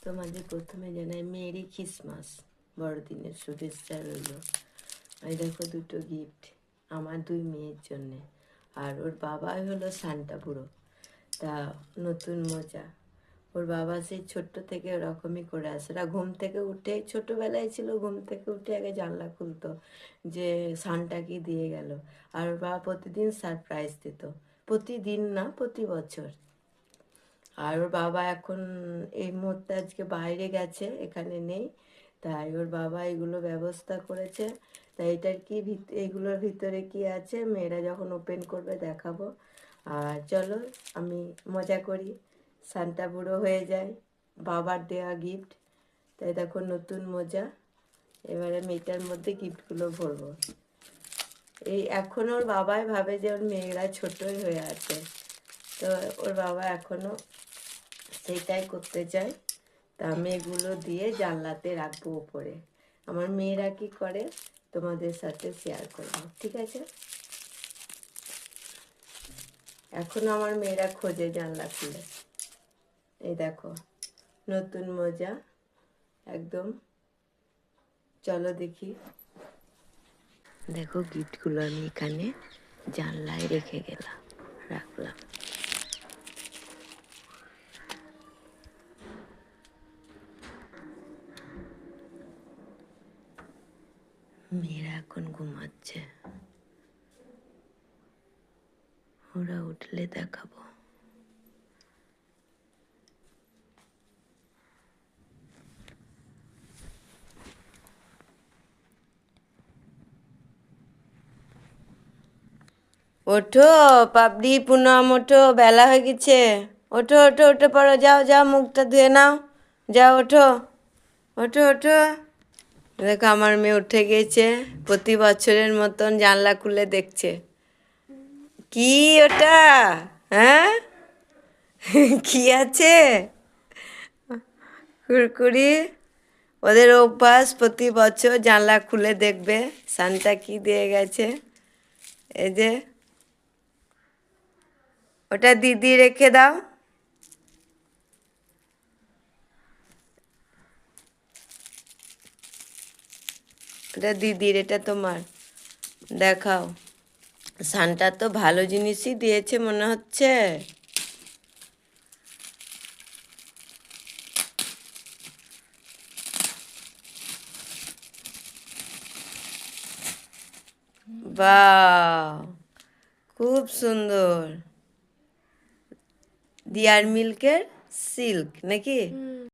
তোমাদের প্রথমে জানাই মেরি ক্রিসমাস, বড়দিনের শুভেচ্ছা রইল। এই দেখো দুটো গিফট আমার দুই মেয়ের জন্যে, আর ওর বাবাই হলো সান্টা বুড়ো। তা নতুন মোজা, ওর বাবা সেই ছোট্ট থেকে ওরকমই করে আসে। ওরা ঘুম থেকে উঠে, ছোটোবেলায় ছিল ঘুম থেকে উঠে আগে জানলা খুলতো যে সান্টা কি দিয়ে গেল, আর ওর বাবা প্রতিদিন সারপ্রাইজ দিত, প্রতিদিন না প্রতি বছর। আর ওর বাবা এখন এই মুহূর্তে আজকে বাইরে গেছে, এখানে নেই, তাই ওর বাবা এগুলো ব্যবস্থা করেছে। তাই এটার কি এগুলোর ভিতরে কি আছে মেয়েরা যখন ওপেন করবে দেখাবো। আর চলো আমি মজা করি, সান্টা বুড়ো হয়ে যায়, বাবার দেওয়া গিফট। তাই দেখো নতুন মোজা, এবারে মেয়েটার মধ্যে গিফটগুলো ভরবো। এই এখন ওর বাবাই ভাবে যে ওর মেয়েরা ছোটই হয়ে আছে, তো ওর বাবা এখনও সেইটাই করতে চাই। তা আমি এগুলো দিয়ে জানলাতে রাখবো উপরে। আমার মেয়েরা কি করে তোমাদের সাথে শেয়ার করবো, ঠিক আছে? এখন আমার মেয়েরা খোঁজে জানলা খুলে। এই দেখো নতুন মোজা একদম। চলো দেখি। দেখো গিফটগুলো আমি এখানে জানলায় রেখে রাখলাম। মেয়েরা এখন ঘুমাচ্ছে, ওরা উঠলে দেখাবো। ওঠো পাপড়ি, পুনম ওঠো, বেলা হয়ে গেছে। ওঠো ওঠো ওঠো পড়ো, যাও যাও মুখটা ধুয়ে নাও, যাও ওঠো ওঠো ওঠো। দেখো আমার মেয়ে উঠে গেছে, প্রতি বছরের মতন জানলা খুলে দেখছে। কি ওটা? হ্যাঁ কি আছে? কুরকুরি। ওদের অভ্যাস প্রতি বছর জানলা খুলে দেখবে সান্টা কি দিয়ে গেছে। এই যে ওটা দিদি রেখে দাও। ওটা দিদির, এটা তোমার। দেখাও, সান্টা তো ভালো জিনিসই দিয়েছে মনে হচ্ছে। বাহ, খুব সুন্দর। ডিয়ার মিল্কের সিল্ক নাকি?